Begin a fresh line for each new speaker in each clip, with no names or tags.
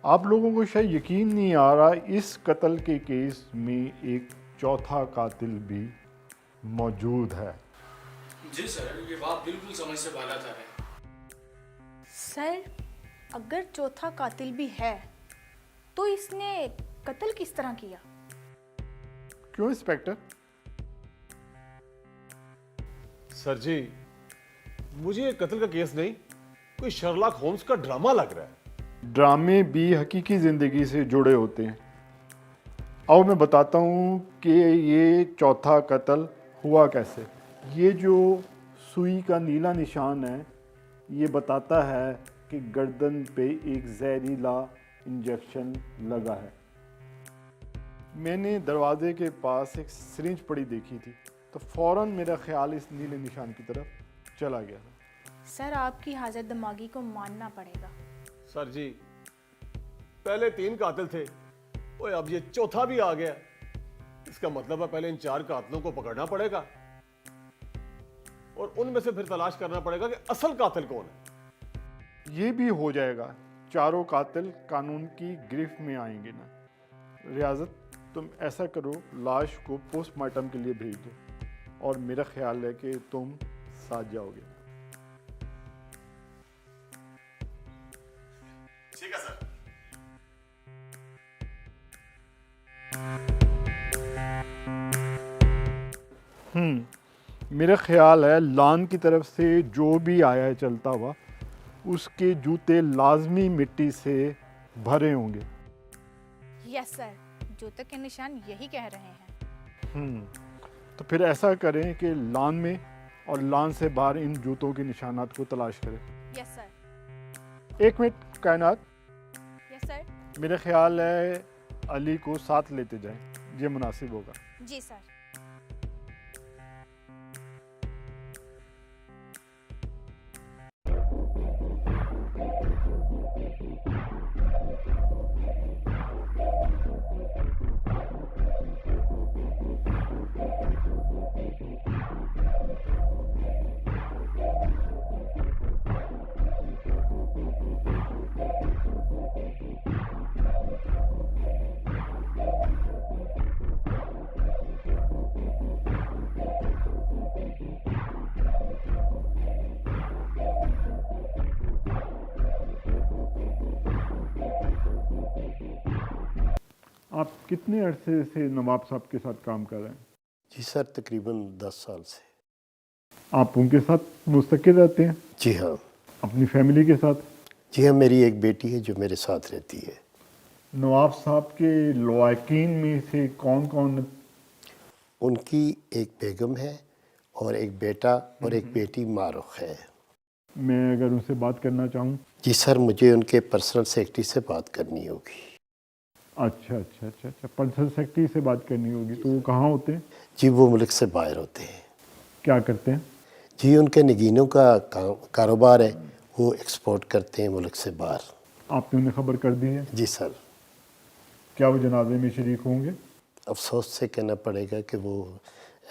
आप लोगों को शायद यकीन नहीं आ रहा, इस कत्ल के केस में एक चौथा कातिल भी मौजूद है।
जी सर, ये बात बिल्कुल समझ से बाहर है।
सर, अगर चौथा कातिल भी है तो इसने कत्ल किस तरह किया?
क्यों इंस्पेक्टर?
सर जी, मुझे ये कत्ल का केस नहीं, कोई शर्लॉक होम्स का ड्रामा लग रहा है।
ड्रामे भी हकीकी ज़िंदगी से जुड़े होते हैं। आओ मैं बताता हूँ कि ये चौथा कत्ल हुआ कैसे। ये जो सुई का नीला निशान है, ये बताता है कि गर्दन पे एक जहरीला इंजेक्शन लगा है। मैंने दरवाजे के पास एक सिरिंज पड़ी देखी थी, तो फ़ौरन मेरा ख्याल इस नीले निशान की तरफ चला गया था।
सर, आपकी हाजत दिमागी को मानना पड़ेगा।
सर जी, पहले 3 कातिल थे, ओए अब ये चौथा भी आ गया। इसका मतलब है पहले इन 4 कातिलों को पकड़ना पड़ेगा और उनमें से फिर तलाश करना पड़ेगा कि असल कातिल कौन है।
ये भी हो जाएगा, चारों कातिल कानून की गिरफ्त में आएंगे ना। रियाजत, तुम ऐसा करो, लाश को पोस्टमार्टम के लिए भेज दो और मेरा ख्याल है कि तुम साथ जाओगे।
ठीक है सर।
मेरा ख्याल है लान की तरफ से जो भी आया है चलता हुआ, उसके जूते लाजमी मिट्टी से भरे होंगे।
यस सर, जूते के निशान यही कह रहे हैं।
तो फिर ऐसा करें कि लान में और लान से बाहर इन जूतों के निशानात को तलाश करें।
Yes sir.
एक मिनट कायनात,
यस सर।
मेरा ख्याल है अली को साथ लेते जाएं, ये मुनासिब होगा।
जी सर।
आप कितने अरसे से नवाब साहब के साथ काम कर रहे हैं?
जी सर, तकरीबन 10 साल से।
आप उनके साथ मुस्तकिल रहते हैं?
जी हाँ।
अपनी फैमिली के साथ?
जी हाँ, मेरी एक बेटी है जो मेरे साथ रहती है।
नवाब साहब के लवाकिन में से कौन कौन?
उनकी एक बेगम है और एक बेटा और एक बेटी मारुख है।
मैं अगर उनसे बात करना चाहूँ?
जी सर, मुझे उनके पर्सनल सेक्रेटरी से बात करनी होगी।
अच्छा, पर्सनल सेक्रेटरी से बात करनी होगी। तो वो कहाँ होते हैं?
जी, वो मुल्क से बाहर होते हैं।
क्या करते हैं?
जी, उनके नगीनों का कारोबार है, वो एक्सपोर्ट करते हैं मुल्क से बाहर।
आपने उन्हें खबर कर दी है?
जी सर।
क्या वो जनाजे में शरीक होंगे?
अफसोस से कहना पड़ेगा कि वो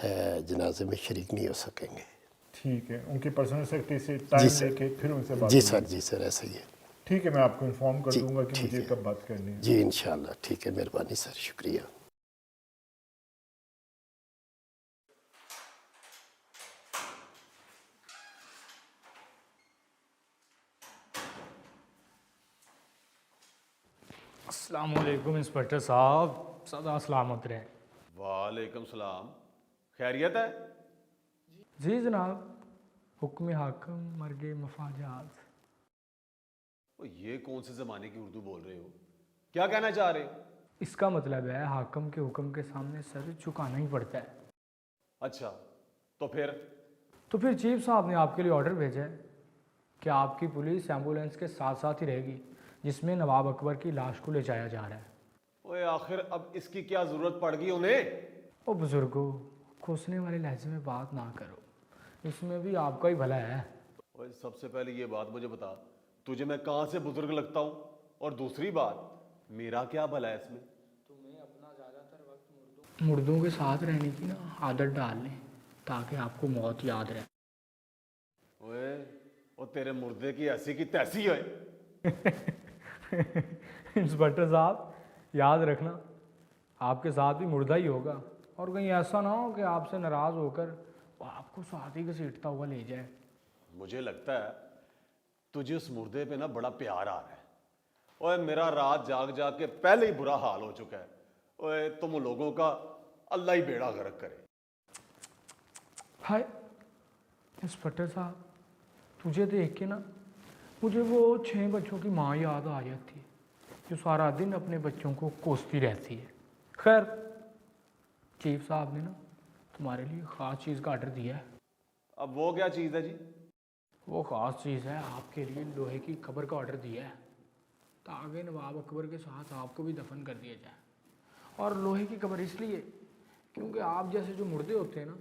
जनाजे में शरीक नहीं हो सकेंगे।
ठीक है, उनके पर्सनल सेक्रेटरी से टाइम लेके फिर उनसे बात
जी
होगी।
सर, ऐसा ही है।
ठीक है, मैं आपको इन्फॉर्म कर
जी,
दूंगा कि
ठीक
मुझे
है।
कब बात करनी है।
जी इंशाल्लाह, ठीक है, मेहरबानी सर, शुक्रिया।
अस्सलाम वालेकुम इंस्पेक्टर साहब, सदा सलामत रहे।
वालेकुम सलाम, खैरियत है?
जी जनाब, हुक्म हाकम मर्गे मफाजात।
ये कौन से ज़माने की उर्दू बोल रहे हो? क्या कहना चाह रहे हो?
इसका मतलब है हाकम के हुक्म के सामने सर झुकाना ही पड़ता है।
अच्छा, तो फिर?
तो फिर चीफ साहब ने आपके लिए ऑर्डर भेजा है कि आपकी पुलिस एम्बुलेंस के साथ साथ ही रहेगी जिसमें नवाब अकबर की लाश को ले जाया जा रहा है।
ओए आखिर अब इसकी क्या जरूरत पड़ गई उन्हें?
ओ बुजुर्गो, कोसने वाले लहजे में बात ना करो, इसमें भी आपका ही भला है।
ओए सबसे पहले ये बात मुझे बता, तुझे मैं कहाँ से बुजुर्ग लगता हूँ? और दूसरी बात, मेरा क्या भला है इसमें?
मुर्दों के साथ रहने की ना आदत डाल लें ताकि आपको मौत याद रहे।
ओए ओ तेरे मुर्दे की ऐसी की तैसी है।
इंस्पेक्टर साहब, याद रखना आपके साथ भी मुर्दा ही होगा, और कहीं ऐसा ना हो कि आपसे नाराज़ होकर वो आपको साथ ही घसीटता हुआ ले जाए।
मुझे लगता है तुझे उस मुर्दे पे ना बड़ा प्यार आ रहा है। ओए मेरा रात जाग जाग के पहले ही बुरा हाल हो चुका है। ओए तुम लोगों का अल्लाह ही बेड़ा गर्क करे।
हाय इंस्पेक्टर साहब, तुझे देख के ना मुझे वो 6 बच्चों की माँ याद आ जाती है जो सारा दिन अपने बच्चों को कोसती रहती है। खैर, चीफ साहब ने ना तुम्हारे लिए ख़ास चीज़ का ऑर्डर दिया है।
अब वो क्या चीज़ है जी?
वो ख़ास चीज़ है, आपके लिए लोहे की कब्र का ऑर्डर दिया है ताकि नवाब अकबर के साथ आपको भी दफन कर दिया जाए। और लोहे की कब्र इसलिए क्योंकि आप जैसे जो मुर्दे होते हैं ना,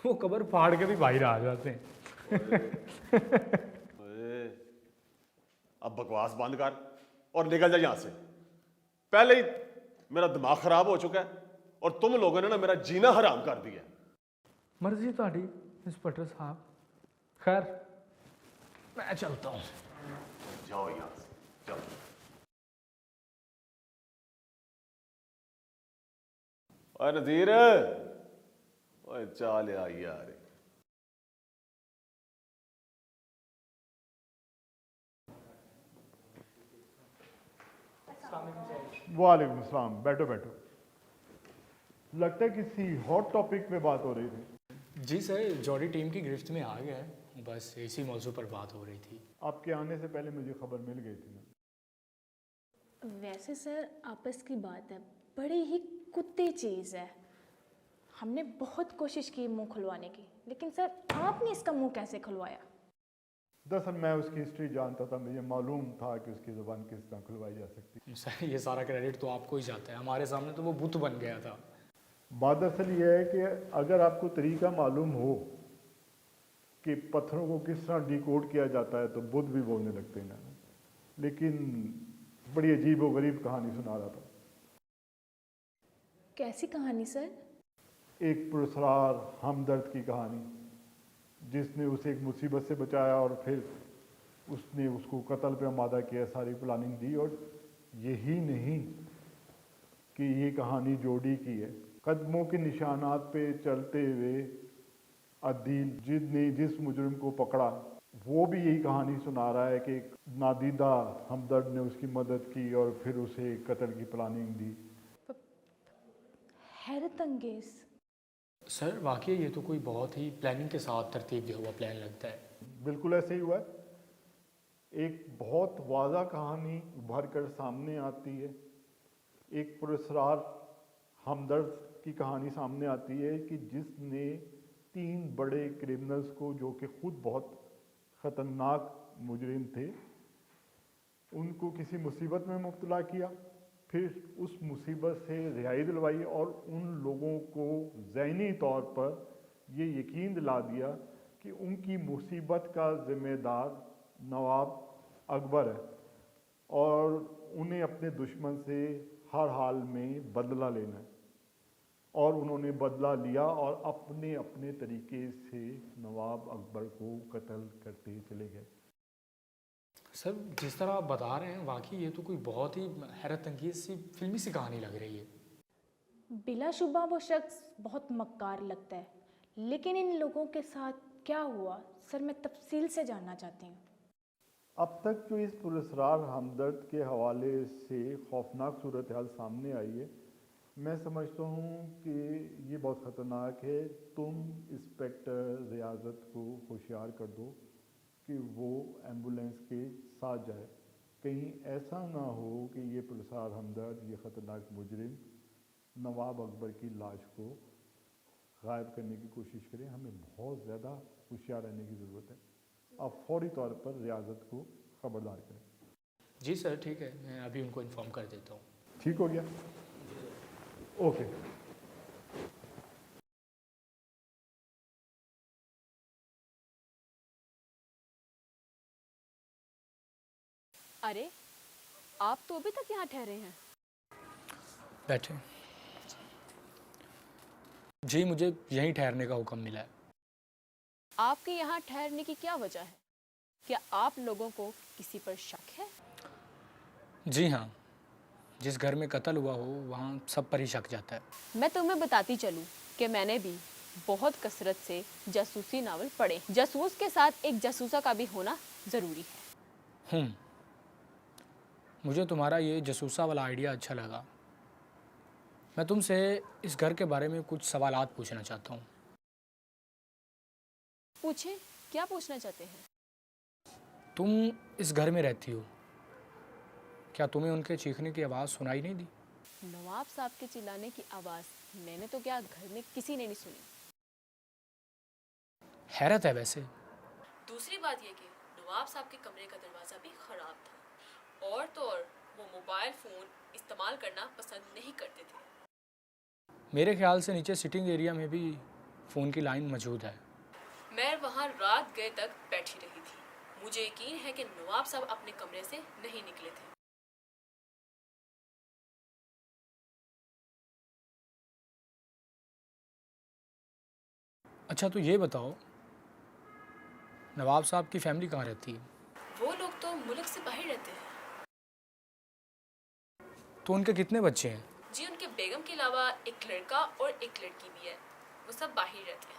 वो कब्र फाड़ के भी बाहर आ जाते हैं।
ओए, अब बकवास बंद कर और निकल जा यहाँ से। पहले ही मेरा दिमाग खराब हो चुका है और तुम लोगों ने ना मेरा जीना हराम कर दिया।
मर्जी ਤੁਹਾਡੀ इंस्पेक्टर साहब। खैर मैं चलता हूँ।
जाओ यहाँ से, जाओ। ओए नज़ीर, ओए चाल यार।
वालेकुम अस्सलाम, बैठो बैठो। लगता है किसी हॉट टॉपिक पे बात हो रही थी।
जी सर, जॉडी टीम की गिरफ्त में आ गया है, बस इसी मौजू पर बात हो रही थी।
आपके आने से पहले मुझे खबर मिल गई थी ना।
वैसे सर आपस की बात है, बड़ी ही कुत्ती चीज़ है। हमने बहुत कोशिश की मुंह खुलवाने की, लेकिन सर आपने इसका मुंह कैसे खुलवाया?
दरअसल मैं उसकी हिस्ट्री जानता था, मुझे मालूम था कि उसकी ज़ुबान किस तरह खुलवाई जा सकती।
सर ये सारा क्रेडिट तो आपको ही जाता है, हमारे सामने तो वो बुत बन गया था।
बात दरअसल ये है कि अगर आपको तरीका मालूम हो कि पत्थरों को किस तरह डिकोड किया जाता है तो बुद्ध भी बोलने लगते हैं ना। लेकिन बड़ी अजीब व गरीब कहानी सुना रहा था।
कैसी कहानी सर?
एक पुरस्कार हमदर्द की कहानी, जिसने उसे एक मुसीबत से बचाया और फिर उसने उसको कत्ल पे आमादा किया, सारी प्लानिंग दी। और यही नहीं कि ये कहानी जोड़ी की है। कदमों के निशानात पे चलते हुए अदील जिसने जिस मुजरिम को पकड़ा वो भी यही कहानी सुना रहा है कि नादीदा हमदर्द ने उसकी मदद की और फिर उसे कत्ल की प्लानिंग दी।
हैरत अंगेज।
सर वाकई ये तो कोई बहुत ही प्लानिंग के साथ तरतीब दिया हुआ प्लान लगता है।
बिल्कुल ऐसे ही हुआ है। एक बहुत वाज़ा कहानी उभर कर सामने आती है। एक पुरस्कार हमदर्द की कहानी सामने आती है कि जिसने 3 बड़े क्रिमिनल्स को, जो कि खुद बहुत ख़तरनाक मुजरिम थे, उनको किसी मुसीबत में मुब्तला किया, फिर उस मुसीबत से रिहाई दिलवाई और उन लोगों को ज़हनी तौर पर ये यकीन दिला दिया कि उनकी मुसीबत का ज़िम्मेदार नवाब अकबर है और उन्हें अपने दुश्मन से हर हाल में बदला लेना है। और उन्होंने बदला लिया और अपने अपने तरीके से नवाब अकबर को कत्ल करते चले गए।
सर जिस तरह आप बता रहे हैं वाकई ये तो कोई बहुत ही हैरत अंगेज सी फिल्मी सी कहानी लग रही है।
बिलाशुबा वो शख्स बहुत मक्कार लगता है, लेकिन इन लोगों के साथ क्या हुआ सर, मैं तफसील से जानना चाहती हूँ।
अब तक जो इस पुरस्कार हमदर्द के हवाले से खौफनाक सूरत हाल सामने आई है, मैं समझता हूँ कि ये बहुत ख़तरनाक है। तुम इंस्पेक्टर रियाजत को होशियार कर दो कि वो एम्बुलेंस के साथ जाए। कहीं ऐसा ना हो कि ये पुरस्कार हमदर्द, ये ख़तरनाक मुजरिम नवाब अकबर की लाश को गायब करने की कोशिश करें। हमें बहुत ज़्यादा होशियार रहने की ज़रूरत है। आप फौरी तौर पर रियाजत को खबरदार करें।
जी सर, ठीक है, मैं अभी उनको इन्फॉर्म कर देता हूँ।
ठीक हो गया? ओके।
अरे, आप तो अभी तक यहाँ ठहरे हैं?
बैठे। जी, मुझे यहीं ठहरने का हुक्म मिला है।
आपके यहाँ ठहरने की क्या वजह है? क्या आप लोगों को किसी पर शक है?
जी हाँ, जिस घर में कत्ल हुआ हो वहाँ सब पर ही शक जाता है।
मैं तुम्हें बताती चलूं कि मैंने भी बहुत कसरत से जासूसी नावल पढ़े। जासूस के साथ एक जासूसा का भी होना ज़रूरी है।
मुझे तुम्हारा ये जासूसा वाला आइडिया अच्छा लगा। मैं तुमसे इस घर के बारे में कुछ सवालात पूछना चाहता हूँ।
पूछें, क्या पूछना चाहते हैं?
तुम इस घर में रहती हो, क्या तुम्हें उनके चीखने की आवाज़ सुनाई नहीं दी?
नवाब साहब के चिल्लाने की आवाज़ मैंने तो क्या घर में किसी ने नहीं सुनी।
हैरत है वैसे।
दूसरी बात यह कि नवाब साहब के कमरे का दरवाज़ा भी ख़राब था, और तो और वो मोबाइल फ़ोन इस्तेमाल करना पसंद नहीं करते थे।
मेरे ख्याल से नीचे सिटिंग एरिया में भी फ़ोन की लाइन मौजूद है।
मैं वहाँ रात गए तक बैठी रही थी। मुझे यकीन है कि नवाब साहब अपने कमरे से नहीं निकले थे।
अच्छा, तो ये बताओ, नवाब साहब की फैमिली कहाँ रहती है?
वो लोग तो मुल्क से बाहर रहते हैं।
तो उनके कितने बच्चे हैं?
जी, उनके बेगम के अलावा एक लड़का और एक लड़की भी है। वो सब बाहर रहते हैं।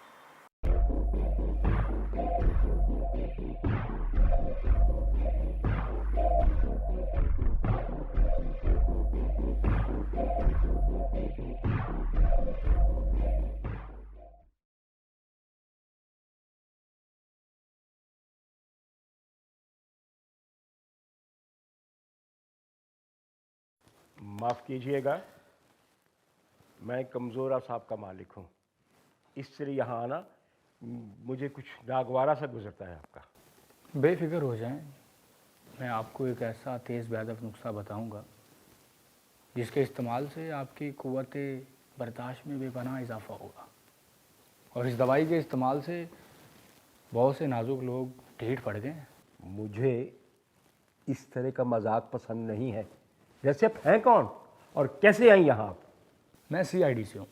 माफ़ कीजिएगा, मैं कमज़ोरा साहब का मालिक हूँ, इसलिए यहाँ आना मुझे कुछ नागवारा सा गुजरता है आपका।
बेफिक्र हो जाएं, मैं आपको एक ऐसा तेज़ बेहदफ नुस्खा बताऊंगा जिसके इस्तेमाल से आपकी क़ुव्वत बर्दाश्त में बेपनाह इजाफ़ा होगा, और इस दवाई के इस्तेमाल से बहुत से नाजुक लोग ढीठ पड़ गए हैं।
मुझे इस तरह का मजाक पसंद नहीं है। वैसे आप हैं कौन और कैसे आई यहाँ आप?
मैं CID से हूँ,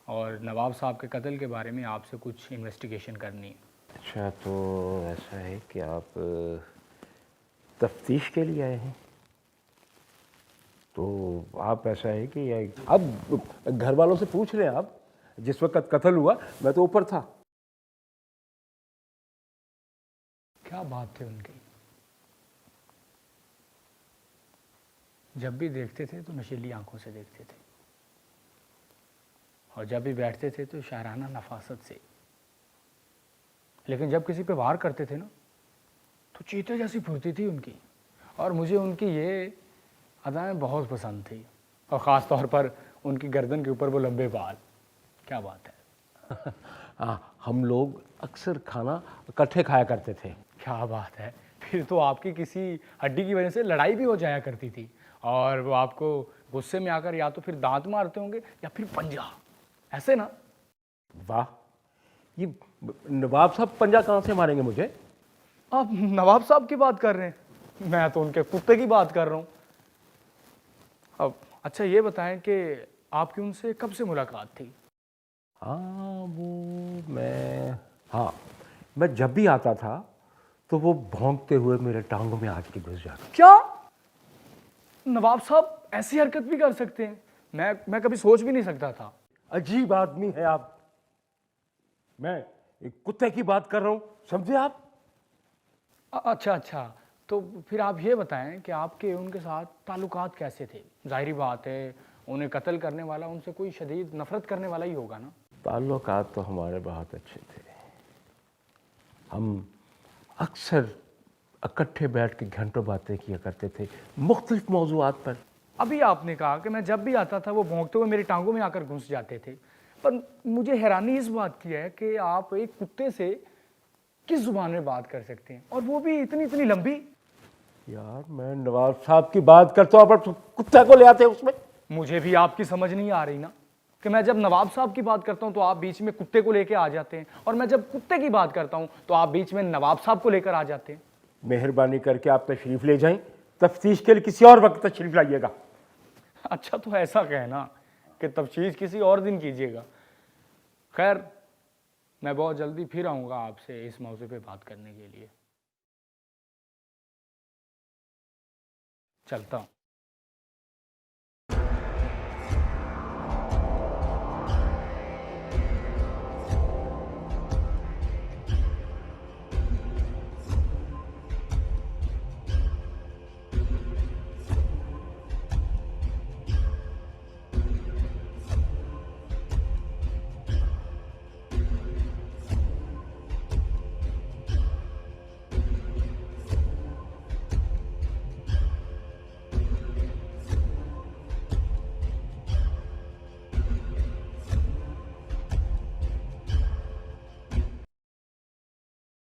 और नवाब साहब के कत्ल के बारे में आपसे कुछ इन्वेस्टिगेशन करनी है।
अच्छा, तो ऐसा है कि आप तफ्तीश के लिए आए हैं? तो आप ऐसा है कि अब घर वालों से पूछ लें आप, जिस वक्त कत्ल हुआ मैं तो ऊपर था।
क्या बात थी उनकी? जब भी देखते थे तो नशीली आंखों से देखते थे, और जब भी बैठते थे तो शायराना नफासत से, लेकिन जब किसी पे वार करते थे ना तो चीते जैसी फुर्ती थी उनकी, और मुझे उनकी ये अदाएं बहुत पसंद थी, और ख़ास तौर पर उनकी गर्दन के ऊपर वो लंबे बाल। क्या बात है।
हाँ, हम लोग अक्सर खाना इकट्ठे खाया करते थे।
क्या बात है, फिर तो आपकी किसी हड्डी की वजह से लड़ाई भी हो जाया करती थी, और वो आपको गुस्से में आकर या तो फिर दांत मारते होंगे या फिर पंजा, ऐसे ना?
वाह, ये नवाब साहब पंजा कहाँ से मारेंगे मुझे?
आप नवाब साहब की बात कर रहे हैं, मैं तो उनके कुत्ते की बात कर रहा हूँ। अब अच्छा ये बताएं कि आपकी उनसे कब से मुलाकात थी?
हाँ, मैं जब भी आता था तो वो भौंकते हुए मेरे टांगों में आके घुस जाता।
क्या नवाब साहब ऐसी हरकत भी कर सकते हैं? मैं कभी सोच भी नहीं सकता था।
अजीब आदमी है आप। मैं एक कुत्ते की बात कर रहा हूँ, समझे आप?
अच्छा, तो फिर आप ये बताएं कि आपके उनके साथ ताल्लुकात कैसे थे? जाहिर बात है उन्हें कत्ल करने वाला उनसे कोई शदीद नफरत करने वाला ही होगा ना?
ताल्लुकात तो हमारे बहुत अच्छे थे। हम अक्सर इकट्ठे बैठ के घंटों बातें किया करते थे, मुख्तलिफ मौज़ूआत पर।
अभी आपने कहा कि मैं जब भी आता था वो भौंकते हुए मेरी टांगों में आकर घुस जाते थे, पर मुझे हैरानी इस बात की है कि आप एक कुत्ते से किस जुबान में बात कर सकते हैं, और वो भी इतनी इतनी लंबी।
यार मैं नवाब साहब की बात करता हूँ, पर कुत्ते को ले आते हैं उसमें।
मुझे भी आपकी समझ नहीं आ रही ना कि मैं जब नवाब साहब की बात करता हूं तो आप बीच में कुत्ते को लेकर आ जाते हैं, और मैं जब कुत्ते की बात करता हूं तो आप बीच में नवाब साहब को लेकर आ जाते हैं।
मेहरबानी करके आप तशरीफ ले जाएं, तफ्तीश के लिए किसी और वक्त तशरीफ लाइएगा।
अच्छा, तो ऐसा कहना कि तफ्तीश किसी और दिन कीजिएगा। खैर, मैं बहुत जल्दी फिर आऊँगा आपसे इस मौजू पे बात करने के लिए। चलता हूँ।